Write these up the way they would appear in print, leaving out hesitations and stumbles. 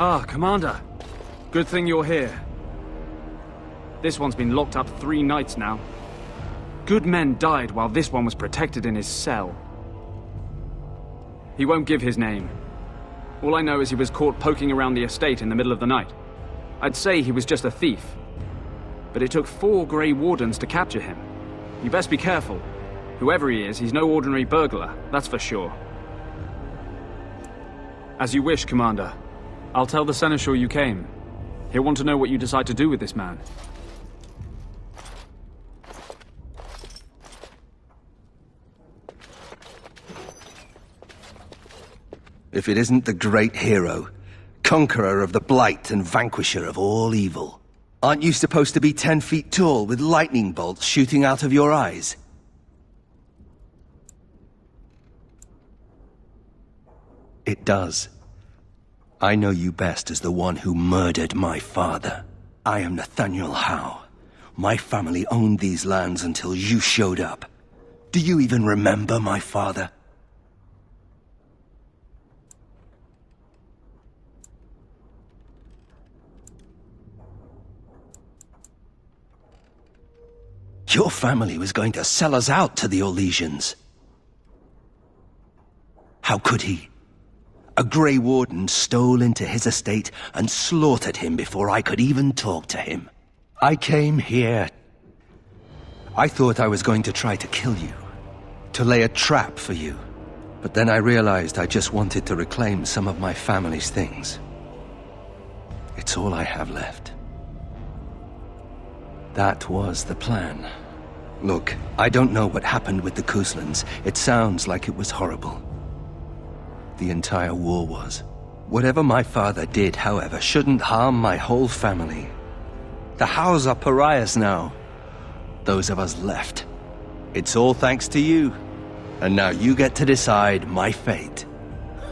Ah, Commander. Good thing you're here. This one's been locked up 3 nights now. Good men died while this one was protected in his cell. He won't give his name. All I know is he was caught poking around the estate in the middle of the night. I'd say he was just a thief. But it took 4 Grey Wardens to capture him. You best be careful. Whoever he is, he's no ordinary burglar, that's for sure. As you wish, Commander. I'll tell the Seneschal you came. He'll want to know what you decide to do with this man. If it isn't the great hero, conqueror of the blight and vanquisher of all evil. Aren't you supposed to be 10 feet tall with lightning bolts shooting out of your eyes? It does. I know you best as the one who murdered my father. I am Nathaniel Howe. My family owned these lands until you showed up. Do you even remember my father? Your family was going to sell us out to the Orlesians. How could he? A Grey Warden stole into his estate and slaughtered him before I could even talk to him. I came here. I thought I was going to try to kill you, to lay a trap for you. But then I realized I just wanted to reclaim some of my family's things. It's all I have left. That was the plan. Look, I don't know what happened with the Kuslans. It sounds like it was horrible. The entire war was. Whatever my father did, however, shouldn't harm my whole family. The Howes are pariahs now. Those of us left. It's all thanks to you. And now you get to decide my fate.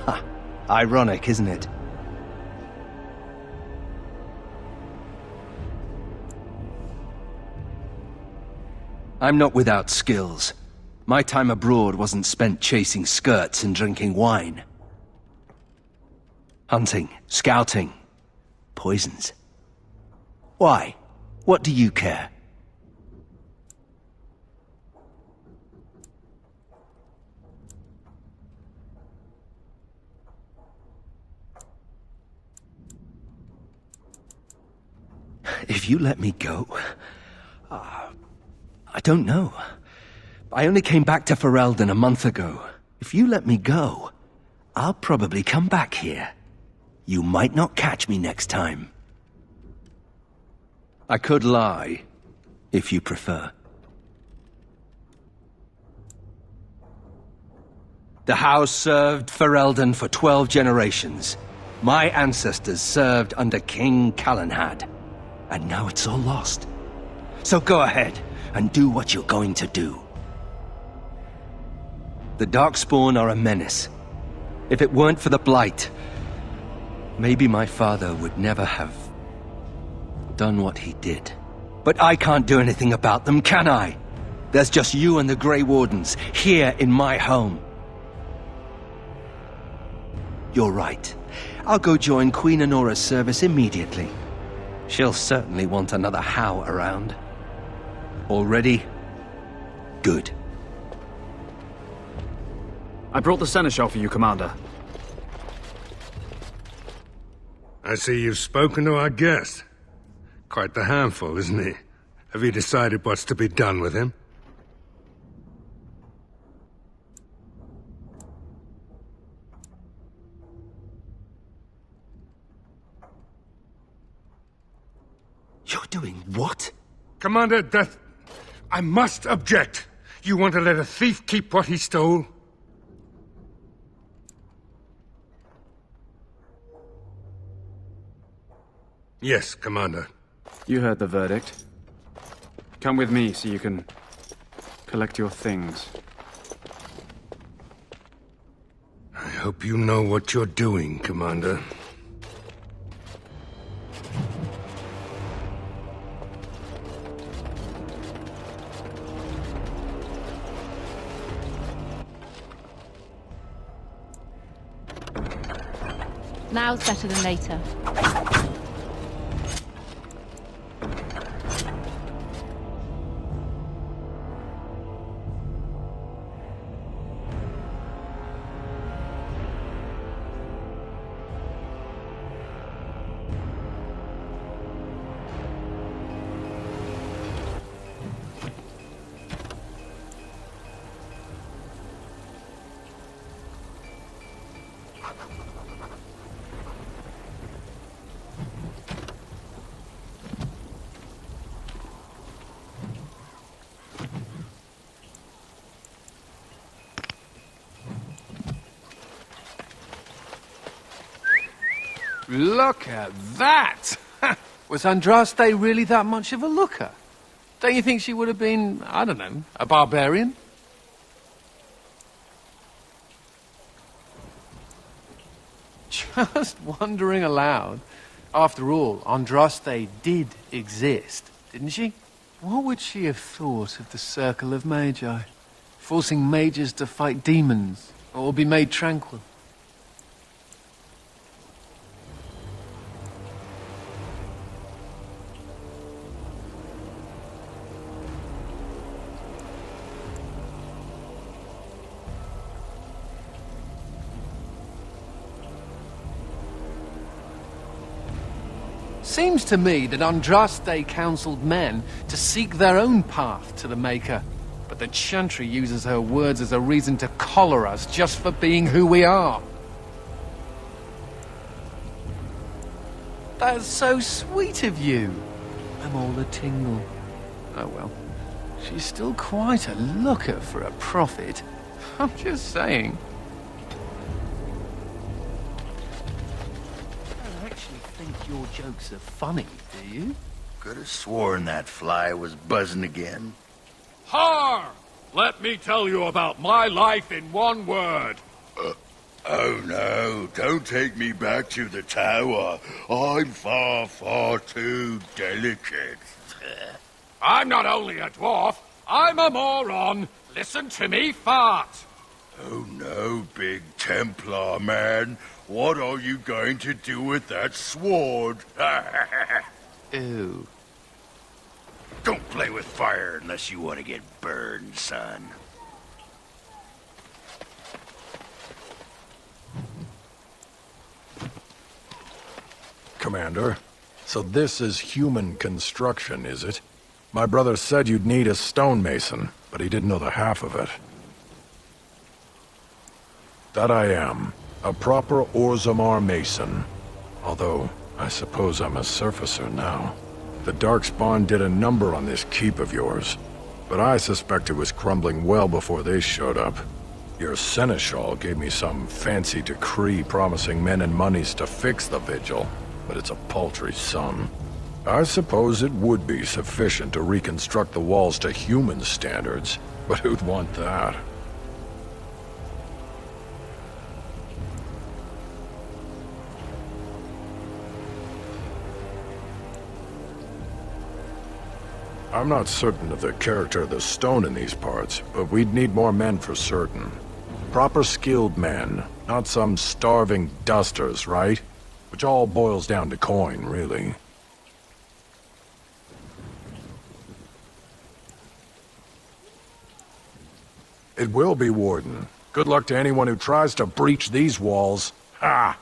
Ha! Ironic, isn't it? I'm not without skills. My time abroad wasn't spent chasing skirts and drinking wine. Hunting, scouting, poisons. Why? What do you care? If you let me go, I don't know. I only came back to Ferelden a month ago. If you let me go, I'll probably come back here. You might not catch me next time. I could lie, if you prefer. The house served Ferelden for 12 generations. My ancestors served under King Calenhad. And now it's all lost. So go ahead and do what you're going to do. The Darkspawn are a menace. If it weren't for the Blight, maybe my father would never have done what he did. But I can't do anything about them, can I? There's just you and the Grey Wardens here in my home. You're right. I'll go join Queen Honora's service immediately. She'll certainly want another Howe around. All ready? Good. I brought the Seneschal for you, Commander. I see you've spoken to our guest. Quite the handful, isn't he? Have you decided what's to be done with him? You're doing what? Commander, I must object. You want to let a thief keep what he stole? Yes, Commander. You heard the verdict. Come with me so you can collect your things. I hope you know what you're doing, Commander. Now's better than later. Look at that! Was Andraste really that much of a looker? Don't you think she would have been, I don't know, a barbarian? Just wondering aloud. After all, Andraste did exist, didn't she? What would she have thought of the Circle of Magi? Forcing mages to fight demons, or be made tranquil? Seems to me that Andraste counseled men to seek their own path to the Maker, but the Chantry uses her words as a reason to collar us just for being who we are. That's so sweet of you. I'm all a tingle. Oh well, she's still quite a looker for a prophet. I'm just saying. Your jokes are funny, do you? Could have sworn that fly was buzzing again. Har! Let me tell you about my life in one word. Oh no, don't take me back to the tower. I'm far, far too delicate. I'm not only a dwarf, I'm a moron. Listen to me fart. Oh no, big Templar man. What are you going to do with that sword? Ew. Don't play with fire unless you want to get burned, son. Commander, so this is human construction, is it? My brother said you'd need a stonemason, but he didn't know the half of it. That I am. A proper Orzammar Mason. Although, I suppose I'm a surfacer now. The Darkspawn did a number on this keep of yours, but I suspect it was crumbling well before they showed up. Your seneschal gave me some fancy decree promising men and monies to fix the vigil, but it's a paltry sum. I suppose it would be sufficient to reconstruct the walls to human standards, but who'd want that? I'm not certain of the character of the stone in these parts, but we'd need more men for certain. Proper skilled men, not some starving dusters, right? Which all boils down to coin, really. It will be, Warden. Good luck to anyone who tries to breach these walls. Ha!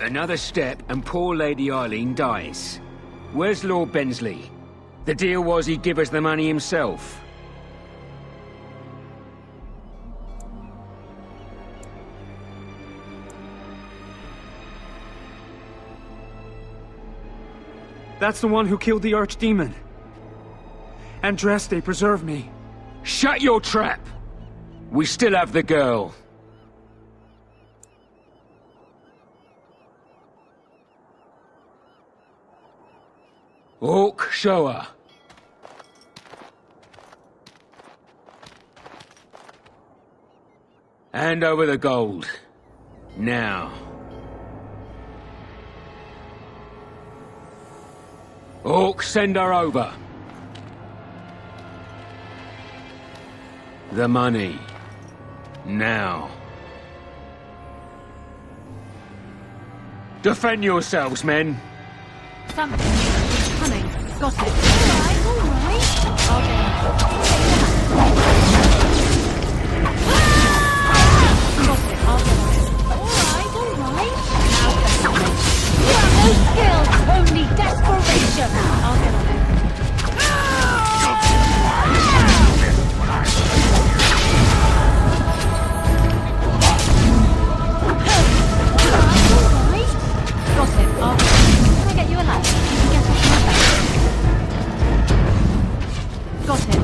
Another step and poor Lady Eileen dies. Where's Lord Bensley? The deal was he'd give us the money himself. That's the one who killed the archdemon. Andraste, preserve me. Shut your trap! We still have the girl. Orc, show her. Hand over the gold. Now. Orc, send her over. The money. Now. Defend yourselves, men. Something is coming. Got it. All right. I'll get it. Got it. I'll get it. All right. Now for it. You have no skill, only desperation. I'll get on it. Got it. Can I get you a light? You can get off my back. Got it.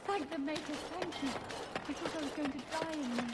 Thank the Maker, thank you. I thought I was going to die in there.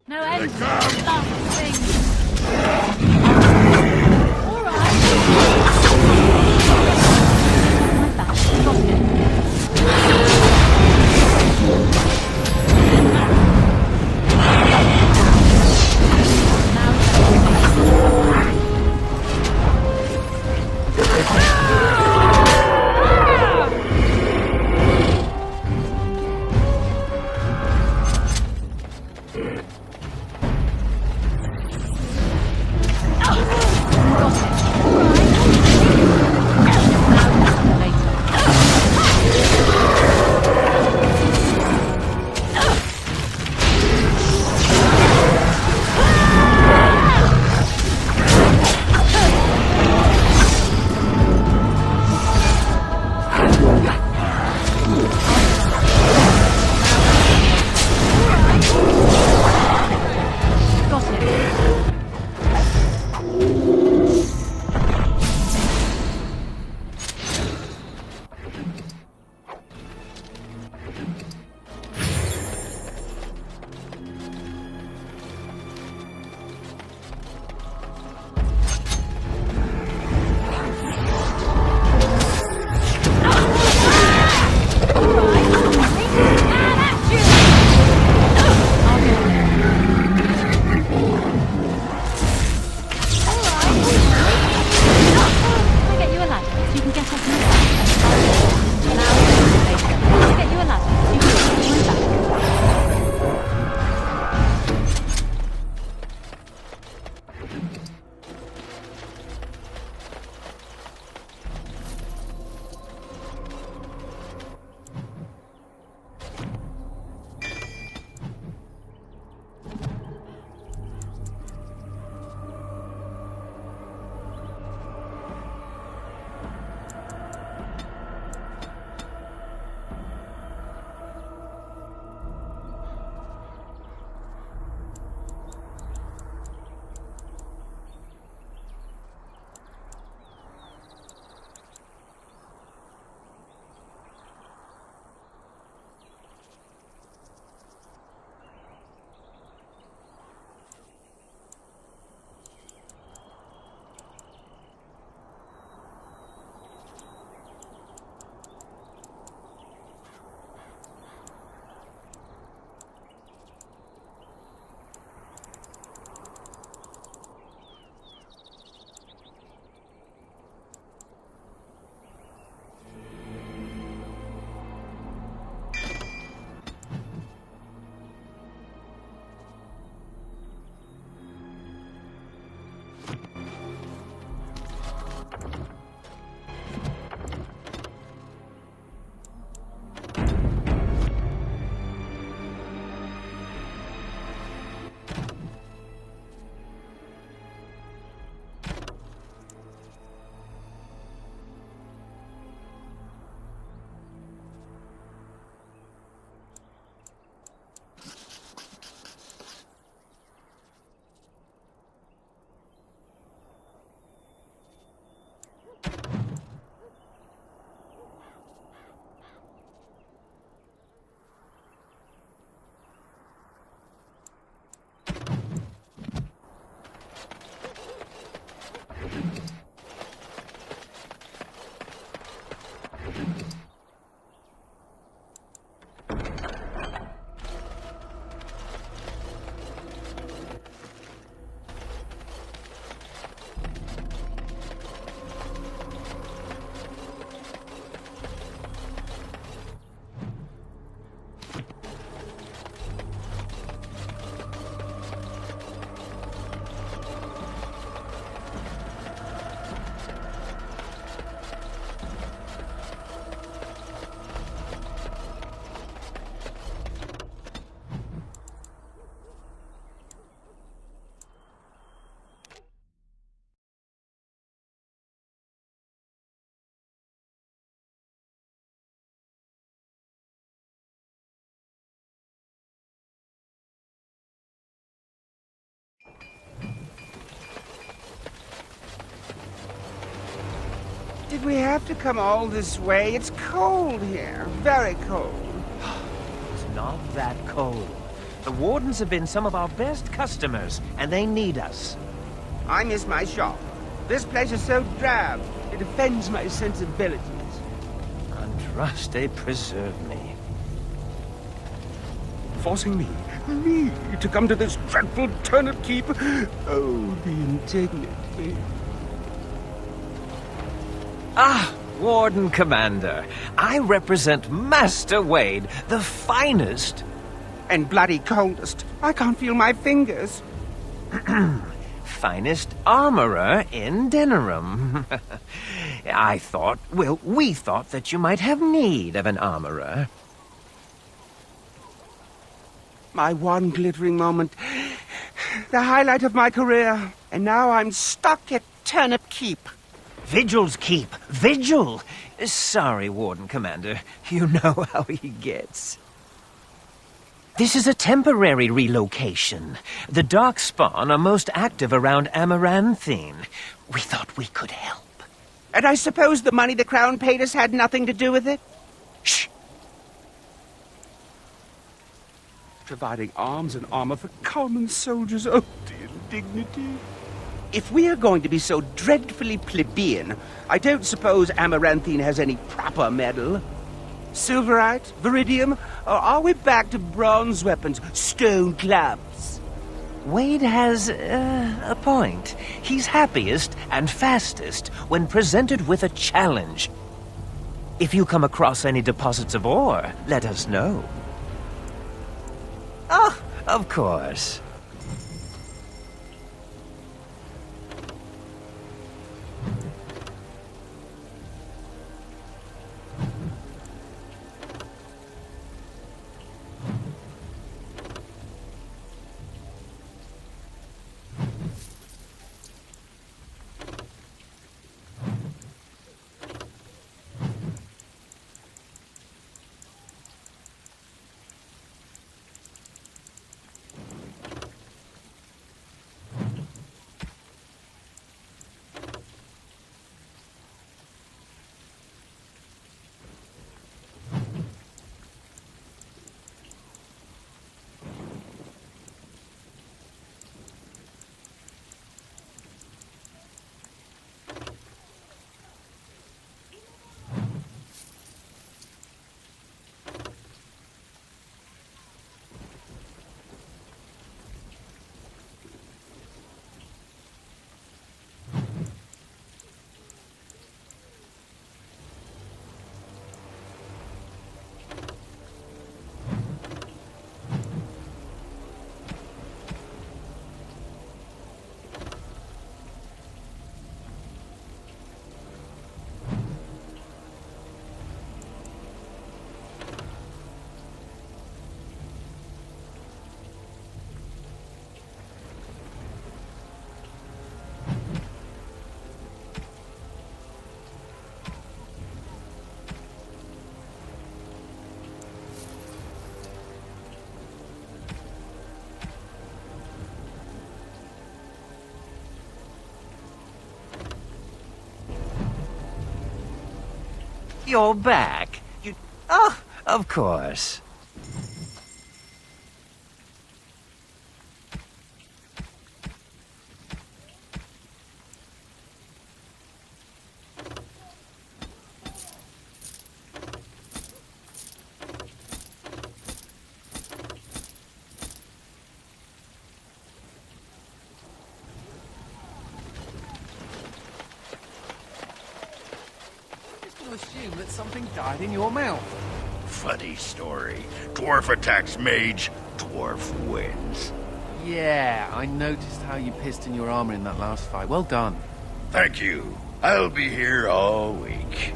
No end to last thing. All right. My back. Got it. Now Did we have to come all this way? It's cold here. Very cold. It's not that cold. The Wardens have been some of our best customers, and they need us. I miss my shop. This place is so drab. It offends my sensibilities. Andraste, preserve me. Forcing me to come to this dreadful turnip keep. Oh, the indignity. Ah, Warden Commander. I represent Master Wade, the finest. And bloody coldest. I can't feel my fingers. Finest armorer in Denerim. We thought that you might have need of an armorer. My one glittering moment. The highlight of my career. And now I'm stuck at Turnip Keep. Vigil's Keep. Vigil! Sorry, Warden Commander. You know how he gets. This is a temporary relocation. The Darkspawn are most active around Amaranthine. We thought we could help. And I suppose the money the Crown paid us had nothing to do with it? Shh! Providing arms and armor for common soldiers. Oh, the indignity. If we are going to be so dreadfully plebeian, I don't suppose Amaranthine has any proper medal. Silverite? Viridium? Or are we back to bronze weapons, stone clubs? Wade has a point. He's happiest and fastest when presented with a challenge. If you come across any deposits of ore, let us know. Oh, of course. You're back. You... Oh, of course. Assume that something died in your mouth. Funny story. Dwarf attacks mage, dwarf wins. Yeah, I noticed how you pissed in your armor in that last fight. Well done. Thank you. I'll be here all week.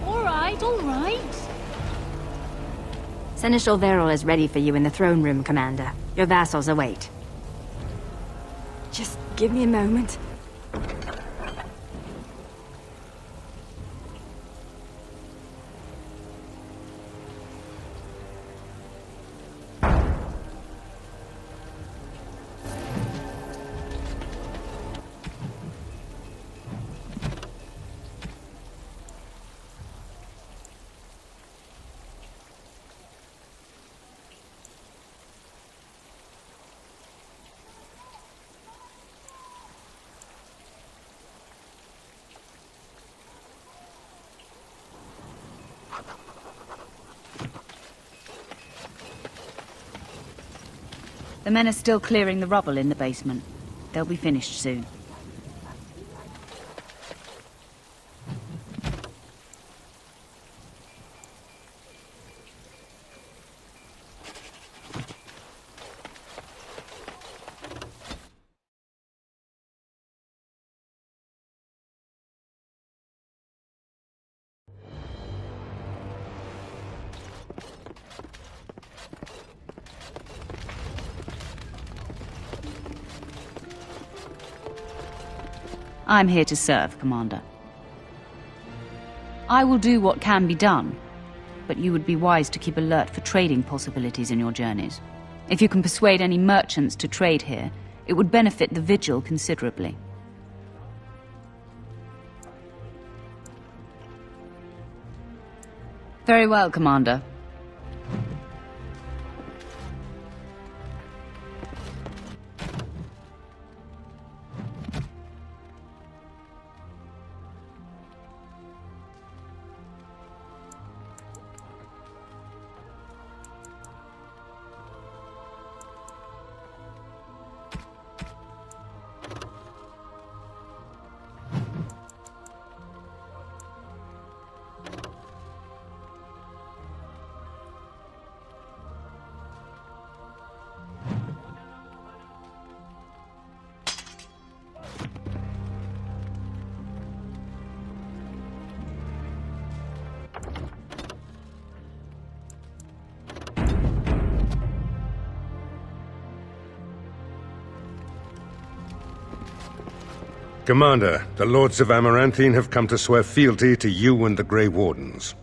All right, all right. Seneschal Verrill is ready for you in the throne room, Commander. Your vassals await. Just give me a moment. The men are still clearing the rubble in the basement. They'll be finished soon. I'm here to serve, Commander. I will do what can be done, but you would be wise to keep alert for trading possibilities in your journeys. If you can persuade any merchants to trade here, it would benefit the Vigil considerably. Very well, Commander. Commander, the Lords of Amaranthine have come to swear fealty to you and the Grey Wardens.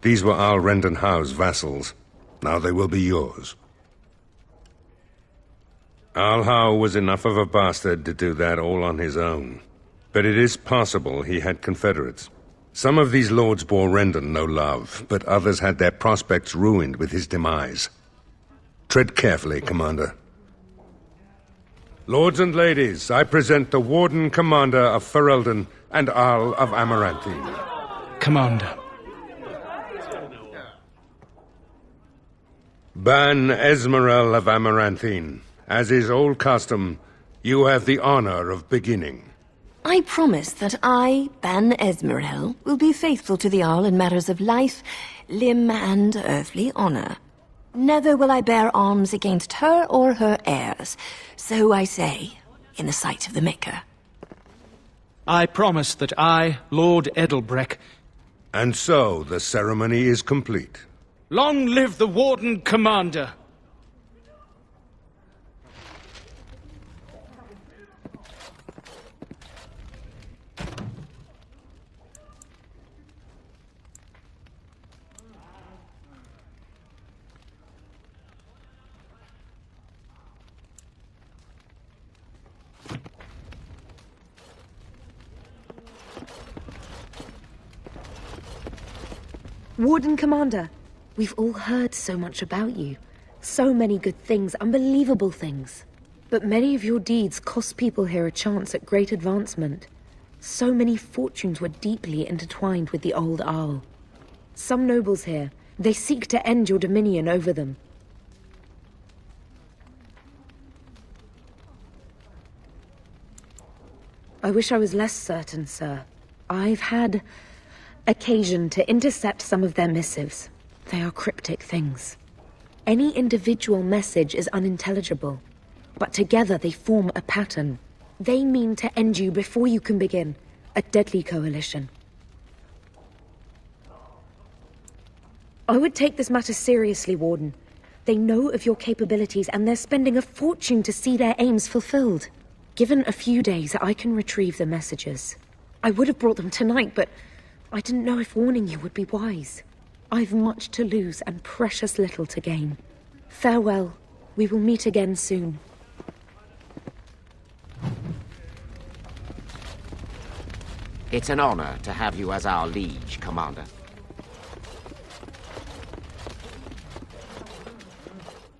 These were Al Rendenhau's vassals. Now they will be yours. Al Howe was enough of a bastard to do that all on his own. But it is possible he had confederates. Some of these lords bore Rendon no love, but others had their prospects ruined with his demise. Tread carefully, Commander. Lords and ladies, I present the Warden Commander of Ferelden and Arl of Amaranthine. Commander. Ban Esmerel of Amaranthine. As is old custom, you have the honor of beginning. I promise that I, Ban Esmerel, will be faithful to the Arl in matters of life, limb, and earthly honor. Never will I bear arms against her or her heirs. So I say, in the sight of the Maker. I promise that I, Lord Edelbreck... And so the ceremony is complete. Long live the Warden Commander! Warden Commander, we've all heard so much about you. So many good things, unbelievable things. But many of your deeds cost people here a chance at great advancement. So many fortunes were deeply intertwined with the old Arl. Some nobles here, they seek to end your dominion over them. I wish I was less certain, sir. I've had occasion to intercept some of their missives. They are cryptic things. Any individual message is unintelligible, but together they form a pattern. They mean to end you before you can begin. A deadly coalition. I would take this matter seriously, Warden. They know of your capabilities and they're spending a fortune to see their aims fulfilled. Given a few days, I can retrieve the messages. I would have brought them tonight, but I didn't know if warning you would be wise. I've much to lose and precious little to gain. Farewell. We will meet again soon. It's an honor to have you as our liege, Commander.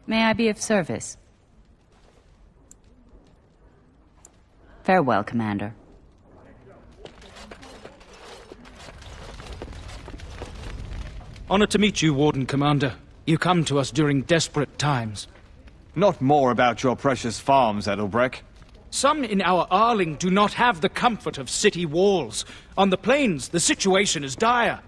May I be of service? Farewell, Commander. Honor to meet you, Warden Commander. You come to us during desperate times. Not more about your precious farms, Edelbreck. Some in our Arling do not have the comfort of city walls. On the plains, the situation is dire.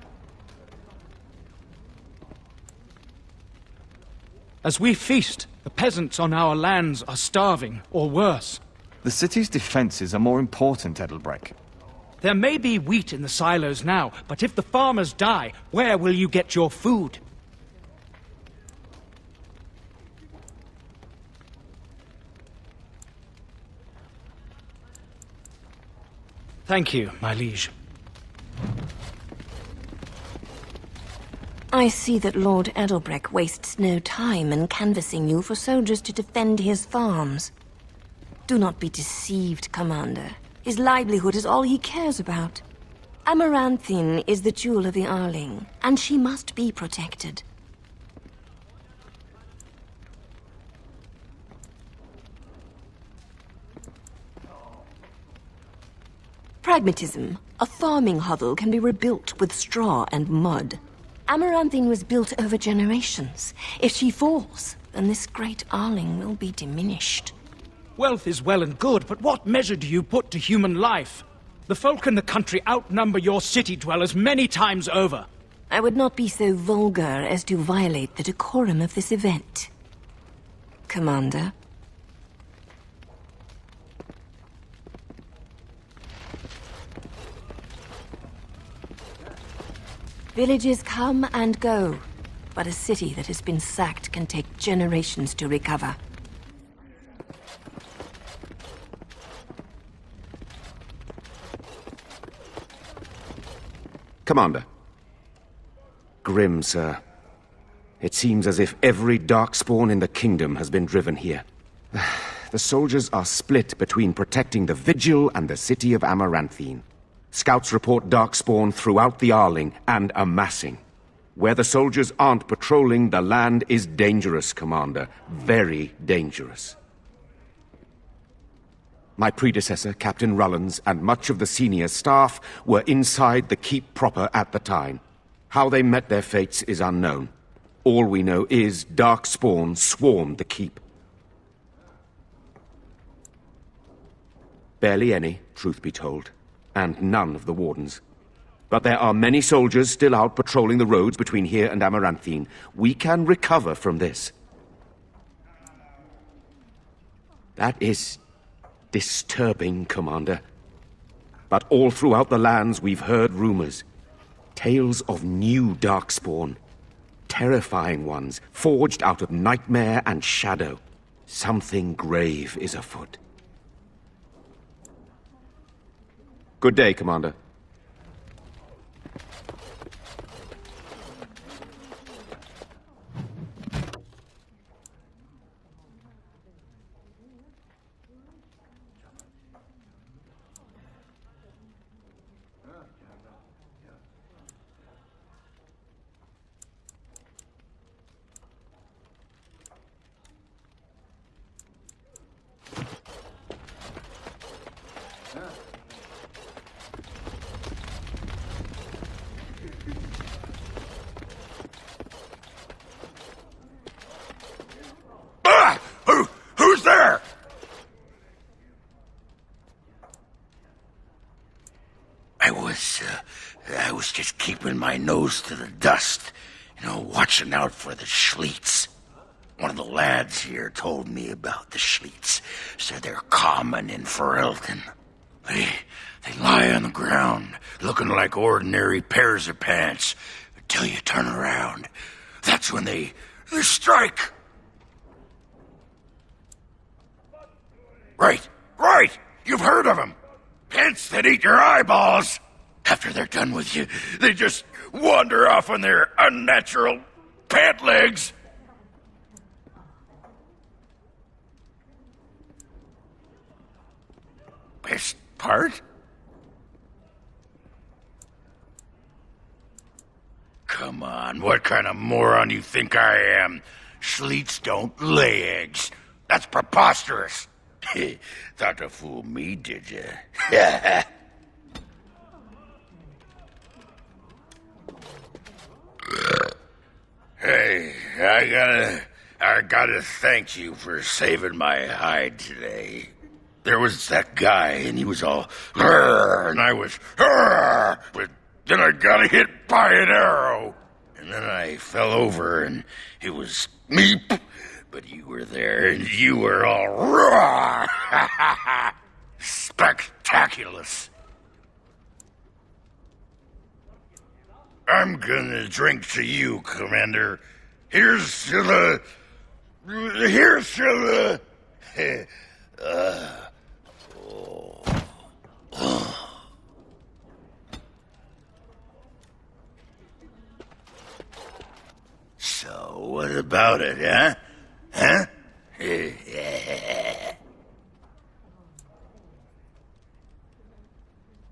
As we feast, the peasants on our lands are starving, or worse. The city's defenses are more important, Edelbreck. There may be wheat in the silos now, but if the farmers die, where will you get your food? Thank you, my liege. I see that Lord Edelbreck wastes no time in canvassing you for soldiers to defend his farms. Do not be deceived, Commander. His livelihood is all he cares about. Amaranthine is the jewel of the Arling, and she must be protected. Pragmatism. A farming hovel can be rebuilt with straw and mud. Amaranthine was built over generations. If she falls, then this great Arling will be diminished. Wealth is well and good, but what measure do you put to human life? The folk in the country outnumber your city dwellers many times over. I would not be so vulgar as to violate the decorum of this event. Commander. Villages come and go, but a city that has been sacked can take generations to recover. Commander. Grim, sir. It seems as if every Darkspawn in the kingdom has been driven here. The soldiers are split between protecting the Vigil and the city of Amaranthine. Scouts report Darkspawn throughout the Arling and amassing. Where the soldiers aren't patrolling, the land is dangerous, Commander. Very dangerous. My predecessor, Captain Rullans, and much of the senior staff were inside the keep proper at the time. How they met their fates is unknown. All we know is Darkspawn swarmed the keep. Barely any, truth be told, and none of the wardens. But there are many soldiers still out patrolling the roads between here and Amaranthine. We can recover from this. That is disturbing, Commander. But all throughout the lands we've heard rumors. Tales of new Darkspawn. Terrifying ones, forged out of nightmare and shadow. Something grave is afoot. Good day, Commander. I was just keeping my nose to the dust, watching out for the Schliets. One of the lads here told me about the Schliets. Said they're common in Ferelden. They lie on the ground, looking like ordinary pairs of pants, until you turn around. That's when they strike. Right! You've heard of them. Pants that eat your eyeballs. After they're done with you, they just wander off on their unnatural pant legs. Best part? Come on, what kind of moron you think I am? Schliets don't lay eggs. That's preposterous. Thought to fool me, did you? Hey, I gotta thank you for saving my hide today. There was that guy, and he was all, and I was, but then I got hit by an arrow. And then I fell over, and it was me, but you were there, and you were all, spectaculous. I'm gonna drink to you, Commander. Here's to the... So, what about it, huh? Huh?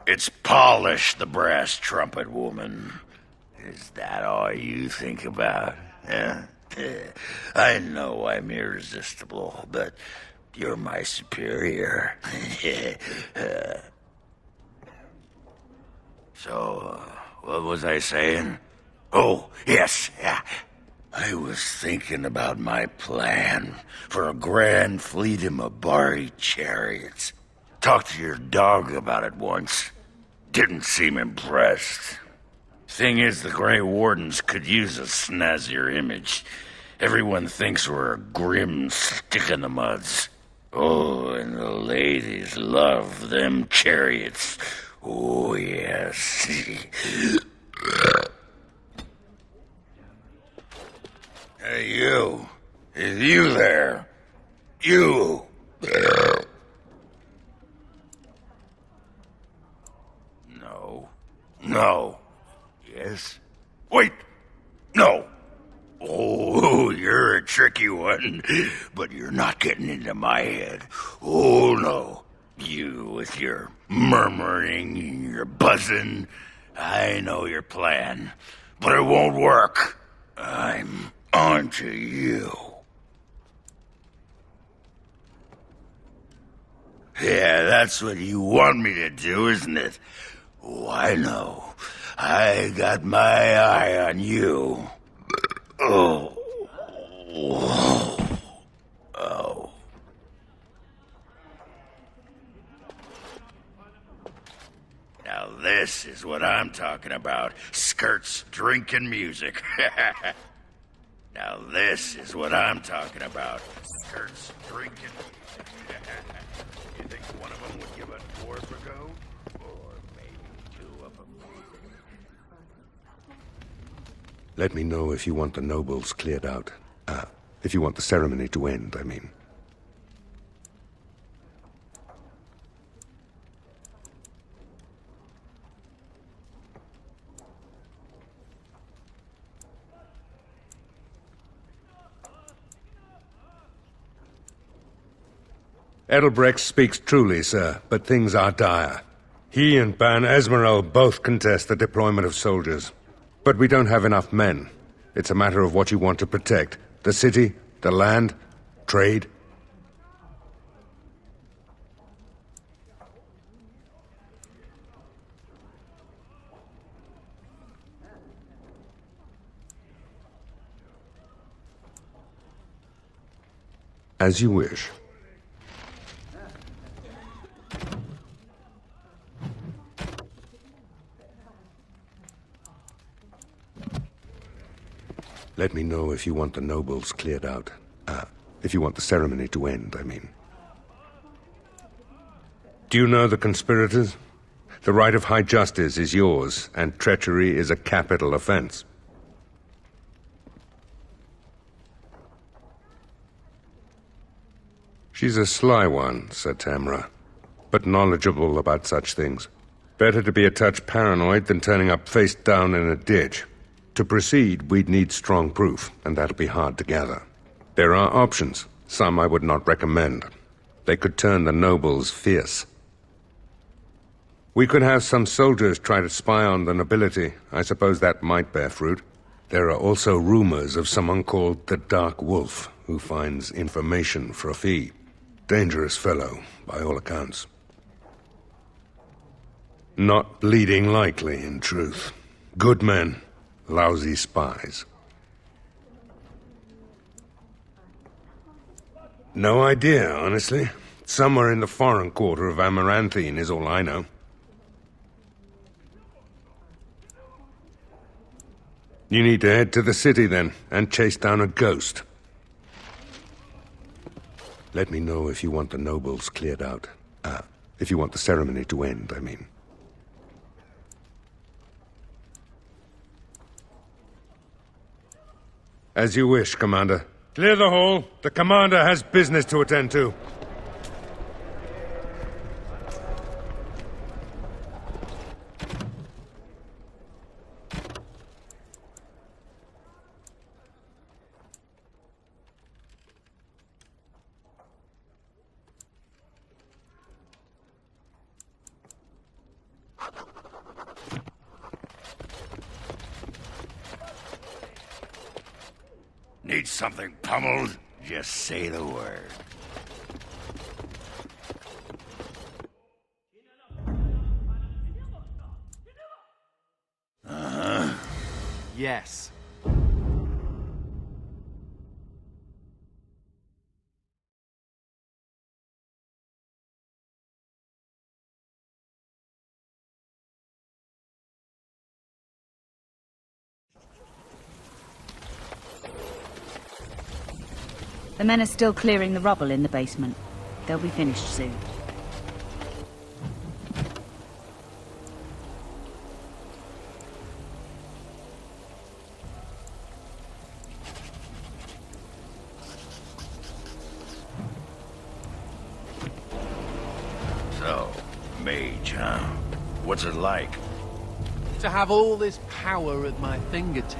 It's Polish, the brass trumpet woman. Is that all you think about? Huh? I know I'm irresistible, but you're my superior. So, what was I saying? Oh, yes, yeah. I was thinking about my plan for a grand fleet of Mabari chariots. Talked to your dog about it once. Didn't seem impressed. Thing is, the Grey Wardens could use a snazzier image. Everyone thinks we're a grim stick-in-the-muds. Oh, and the ladies love them chariots. Oh, yes. Hey, you. Is you there? You. No. Yes? Wait! No! Oh, you're a tricky one, but you're not getting into my head. Oh, no. You with your murmuring, your buzzing. I know your plan, but it won't work. I'm on to you. Yeah, that's what you want me to do, isn't it? Oh, I know. I got my eye on you. Oh. Now this is what I'm talking about. Skirts, drink, and music. Now this is what I'm talking about. Skirts, drink, and music. You think one of them would give a dwarf a go? Or maybe two of them? Let me know if you want the nobles cleared out. If you want the ceremony to end, I mean. Edelbrecht speaks truly, sir, but things are dire. He and Ban Esmeralda both contest the deployment of soldiers. But we don't have enough men. It's a matter of what you want to protect. The city, the land, trade. As you wish. Let me know if you want the nobles cleared out. If you want the ceremony to end, I mean. Do you know the conspirators? The right of high justice is yours, and treachery is a capital offense. She's a sly one, said Tamra, but knowledgeable about such things. Better to be a touch paranoid than turning up face down in a ditch. To proceed, we'd need strong proof, and that'll be hard to gather. There are options, some I would not recommend. They could turn the nobles fierce. We could have some soldiers try to spy on the nobility. I suppose that might bear fruit. There are also rumors of someone called the Dark Wolf, who finds information for a fee. Dangerous fellow, by all accounts. Not bleeding likely, in truth. Good men, lousy spies. No idea, honestly. Somewhere in the foreign quarter of Amaranthine is all I know. You need to head to the city then, and chase down a ghost. Let me know if you want the nobles cleared out. If you want the ceremony to end, I mean. As you wish, Commander. Clear the hall. The Commander has business to attend to. Need something pummeled? Just say the word. Yes. The men are still clearing the rubble in the basement. They'll be finished soon. So, mage, huh? What's it like? To have all this power at my fingertips.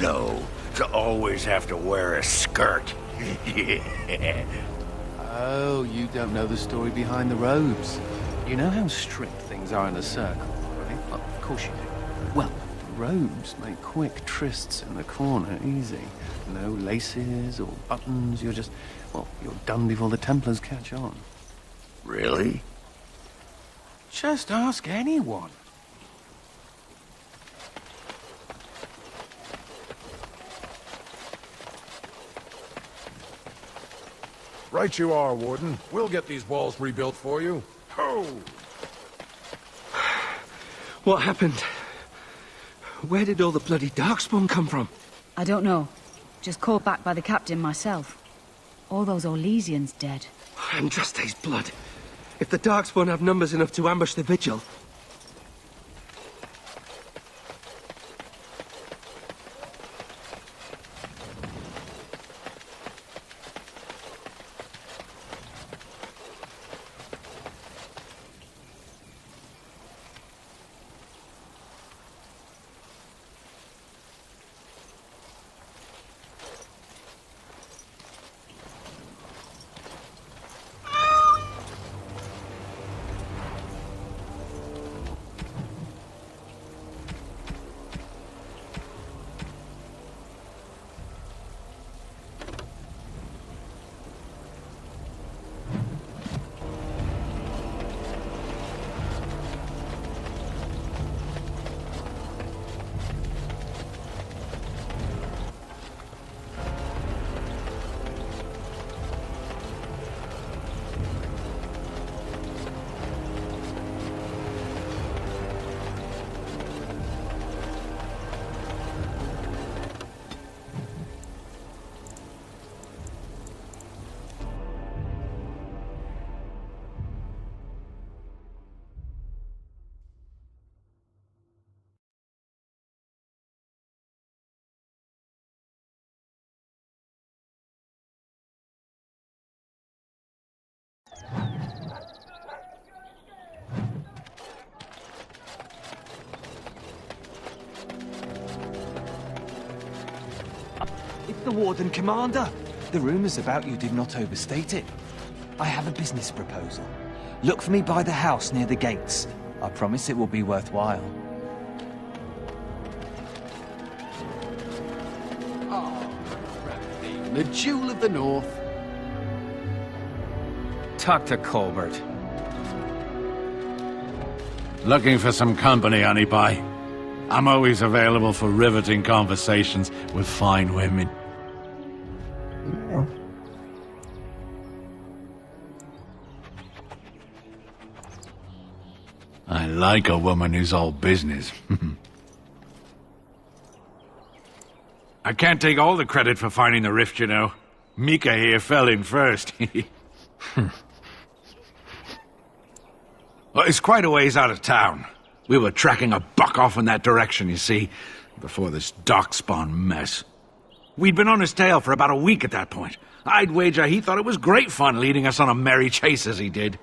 No, to always have to wear a skirt. Yeah. Oh, you don't know the story behind the robes. You know how strict things are in the circle, right? Well, of course you do. Well, robes make quick trysts in the corner easy. No laces or buttons, you're just... well, you're done before the Templars catch on. Really? Just ask anyone. Right you are, Warden. We'll get these walls rebuilt for you. Ho! What happened? Where did all the bloody Darkspawn come from? I don't know. Just called back by the captain myself. All those Orlesians dead. Andraste's blood. If the Darkspawn have numbers enough to ambush the Vigil... the Warden, Commander. The rumors about you did not overstate it. I have a business proposal. Look for me by the house near the gates. I promise it will be worthwhile. The Jewel of the North. Talk to Colbert. Looking for some company, honey pie? I'm always available for riveting conversations with fine women. I like a woman who's all business. I can't take all the credit for finding the rift, you know. Mika here fell in first. Well, it's quite a ways out of town. We were tracking a buck off in that direction, you see, before this Darkspawn mess. We'd been on his tail for about a week at that point. I'd wager he thought it was great fun leading us on a merry chase as he did.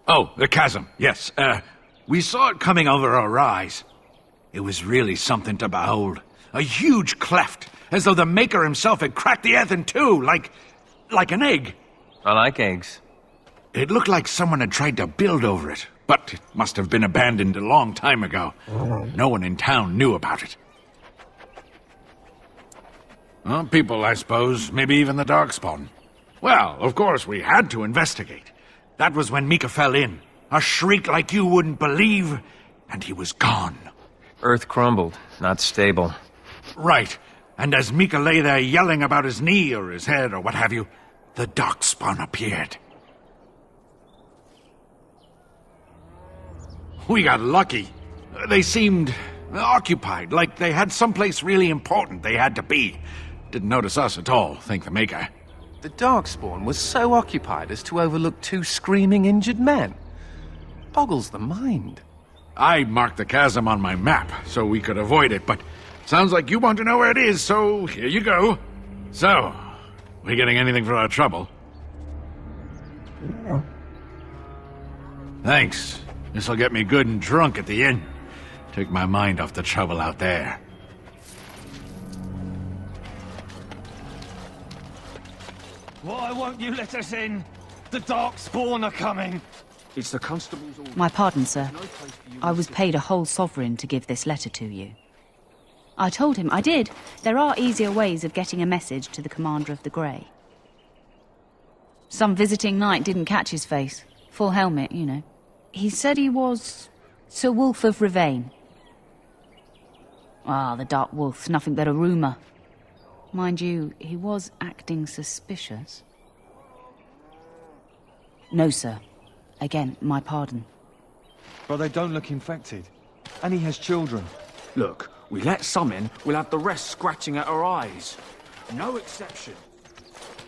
Oh, the chasm, yes. We saw it coming over our rise. It was really something to behold. A huge cleft, as though the Maker himself had cracked the earth in two, like an egg. I like eggs. It looked like someone had tried to build over it, but it must have been abandoned a long time ago. No one in town knew about it. Well, people, I suppose, maybe even the Darkspawn. Well, of course, we had to investigate. That was when Mika fell in. A shriek like you wouldn't believe, and he was gone. Earth crumbled, not stable. Right. And as Mika lay there yelling about his knee or his head or what have you, the Darkspawn appeared. We got lucky. They seemed occupied, like they had someplace really important they had to be. Didn't notice us at all, thank the Maker. The Darkspawn was so occupied as to overlook two screaming injured men. Boggles the mind. I marked the chasm on my map so we could avoid it, but sounds like you want to know where it is, so here you go. So, we getting anything for our trouble? Thanks. This'll get me good and drunk at the inn. Take my mind off the trouble out there. Why won't you let us in? The Darkspawn are coming. It's the constable's order. My pardon, sir. I was paid a whole sovereign to give this letter to you. I told him I did. There are easier ways of getting a message to the Commander of the Grey. Some visiting knight didn't catch his face. Full helmet, you know. He said he was Sir Wolf of Rivane. Ah, the Dark Wolf's nothing but a rumour. Mind you, he was acting suspicious. No, sir. Again, my pardon. But they don't look infected. And he has children. Look, we let some in, we'll have the rest scratching at our eyes. No exception.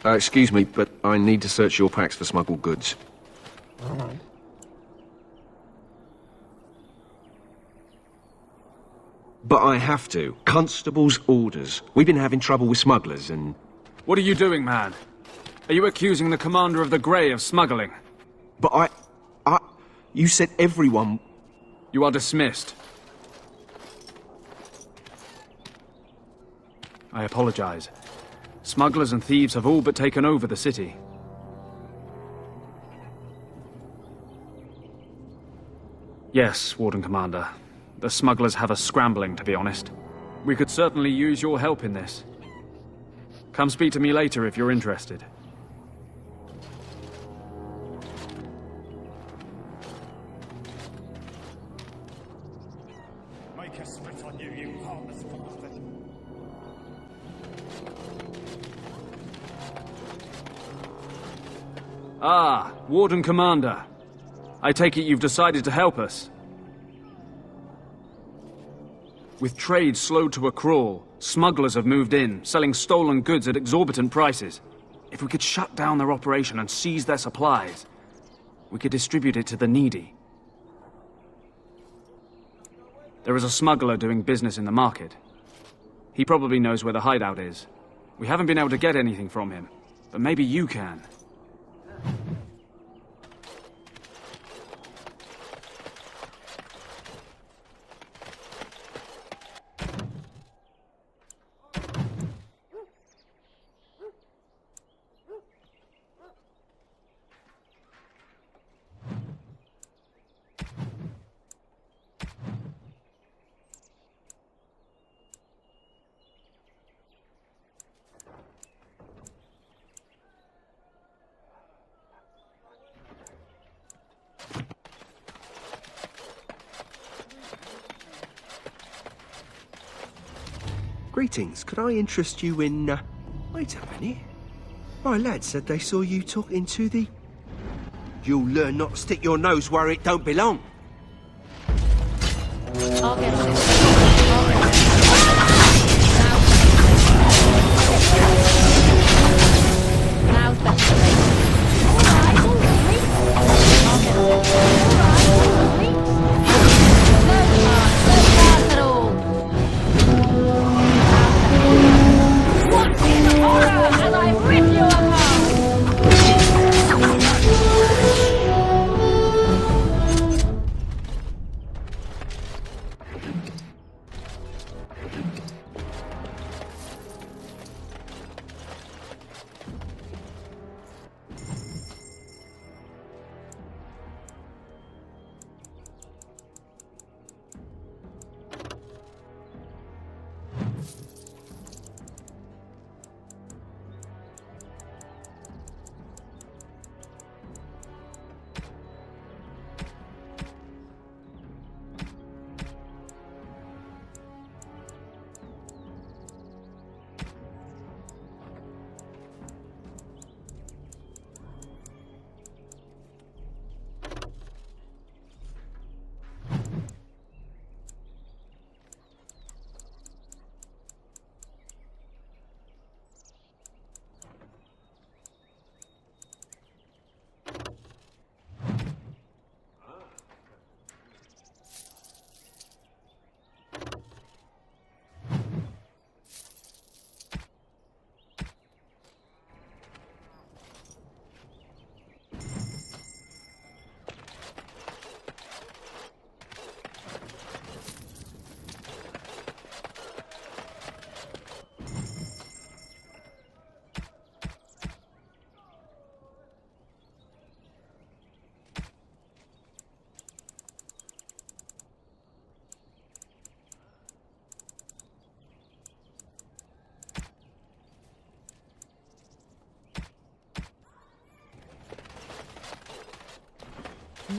Excuse me, but I need to search your packs for smuggled goods. But I have to. Constable's orders. We've been having trouble with smugglers and... What are you doing, man? Are you accusing the Commander of the Grey of smuggling? But I... You said everyone... You are dismissed. I apologize. Smugglers and thieves have all but taken over the city. Yes, Warden Commander. The smugglers have us scrambling, to be honest. We could certainly use your help in this. Come speak to me later if you're interested. Make us spit on you, you harmless bastard. Ah, Warden Commander. I take it you've decided to help us. With trade slowed to a crawl, smugglers have moved in, selling stolen goods at exorbitant prices. If we could shut down their operation and seize their supplies, we could distribute it to the needy. There is a smuggler doing business in the market. He probably knows where the hideout is. We haven't been able to get anything from him, but maybe you can. Greetings. Could I interest you in, Wait a minute. My lad said they saw you talking to the... You'll learn not to stick your nose where it don't belong. I'll get on it. Now's better than later. Alright, alright. I'll get on it. Alright, alright. No parts at all. What is horror as I rip you apart?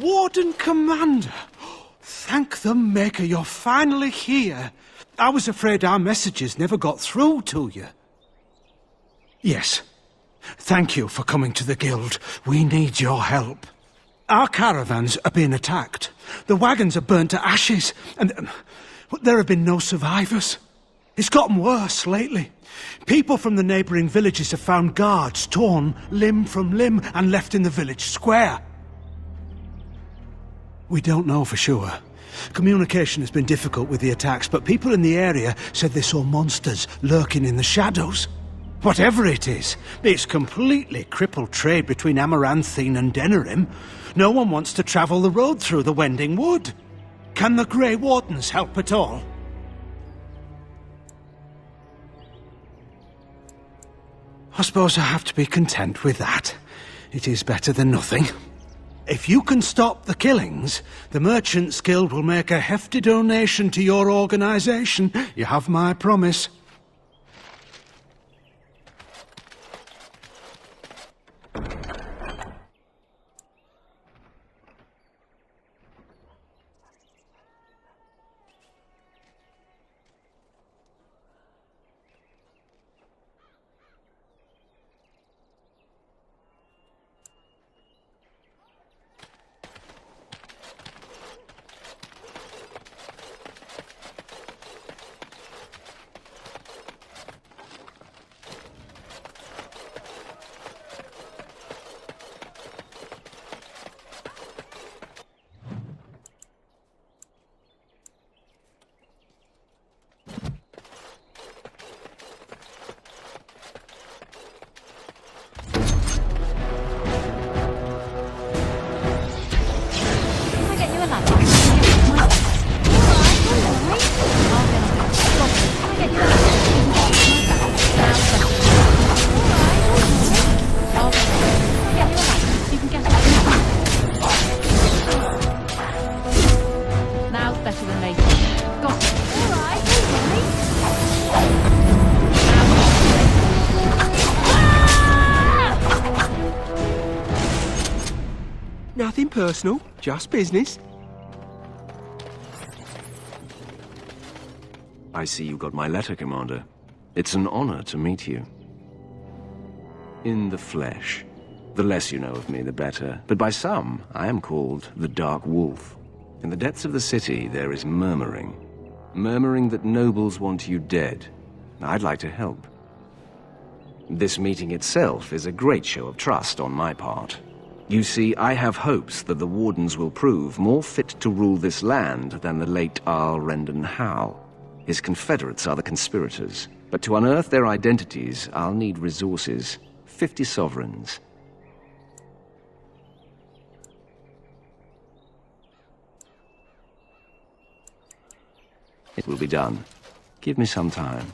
Warden Commander! Thank the Maker you're finally here. I was afraid our messages never got through to you. Yes. Thank you for coming to the Guild. We need your help. Our caravans are being attacked. The wagons are burnt to ashes, and there have been no survivors. It's gotten worse lately. People from the neighbouring villages have found guards torn limb from limb and left in the village square. We don't know for sure. Communication has been difficult with the attacks, but people in the area said they saw monsters lurking in the shadows. Whatever it is, it's completely crippled trade between Amaranthine and Denerim. No one wants to travel the road through the Wending Wood. Can the Grey Wardens help at all? I suppose I have to be content with that. It is better than nothing. If you can stop the killings, the Merchants Guild will make a hefty donation to your organization. You have my promise. Nothing personal, just business. I see you got my letter, Commander. It's an honor to meet you. In the flesh. The less you know of me, the better. But by some, I am called the Dark Wolf. In the depths of the city, there is murmuring. Murmuring that nobles want you dead. I'd like to help. This meeting itself is a great show of trust on my part. You see, I have hopes that the Wardens will prove more fit to rule this land than the late Arl Rendon Howe. His confederates are the conspirators, but to unearth their identities, I'll need resources. 50 sovereigns. It will be done. Give me some time.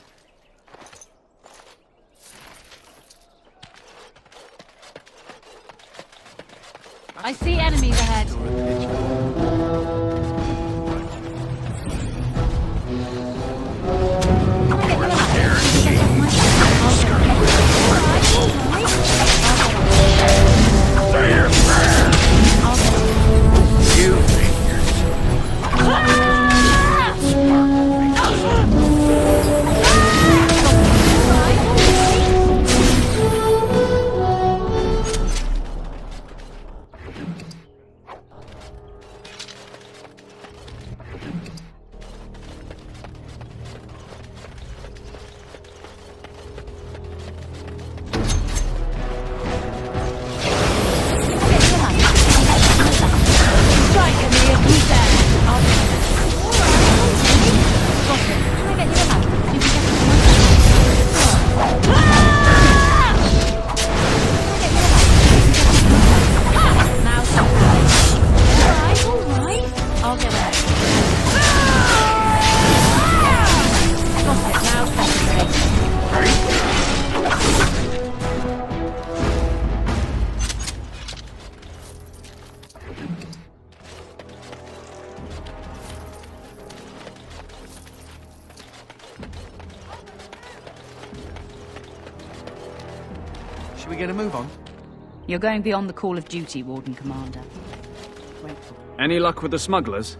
I see enemies ahead. Should we get a move on? You're going beyond the call of duty, Warden Commander. Any luck with the smugglers?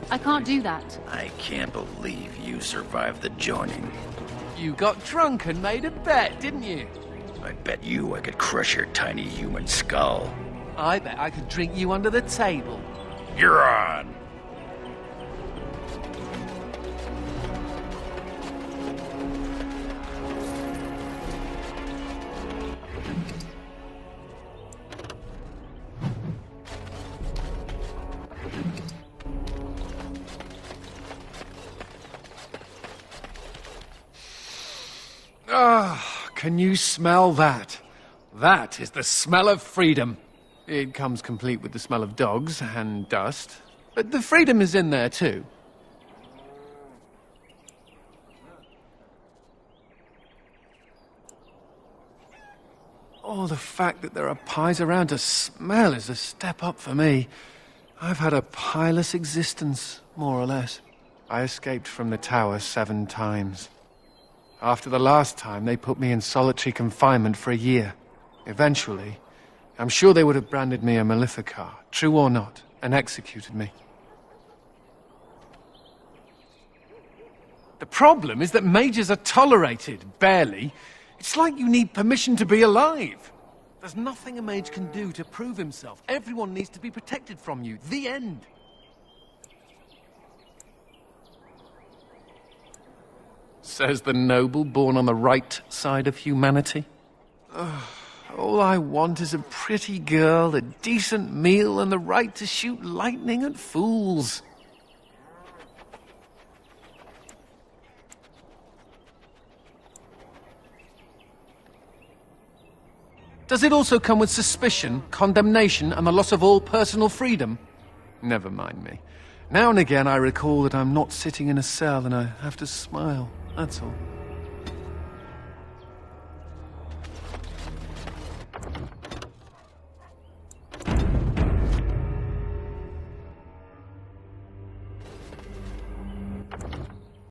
I can't do that. I can't believe you survived the joining. You got drunk and made a bet, didn't you? I bet you I could crush your tiny human skull. I bet I could drink you under the table. You're on! Ah, can you smell that? That is the smell of freedom. It comes complete with the smell of dogs and dust, but the freedom is in there too. Oh, the fact that there are pies around to smell is a step up for me. I've had a pieless existence, more or less. I escaped from the tower 7 times. After the last time, they put me in solitary confinement for a year. Eventually, I'm sure they would have branded me a Maleficar, true or not, and executed me. The problem is that mages are tolerated, barely. It's like you need permission to be alive. There's nothing a mage can do to prove himself. Everyone needs to be protected from you. The end. Says the noble born on the right side of humanity. All I want is a pretty girl, a decent meal, and the right to shoot lightning at fools. Does it also come with suspicion, condemnation, and the loss of all personal freedom? Never mind me. Now and again I recall that I'm not sitting in a cell and I have to smile, that's all.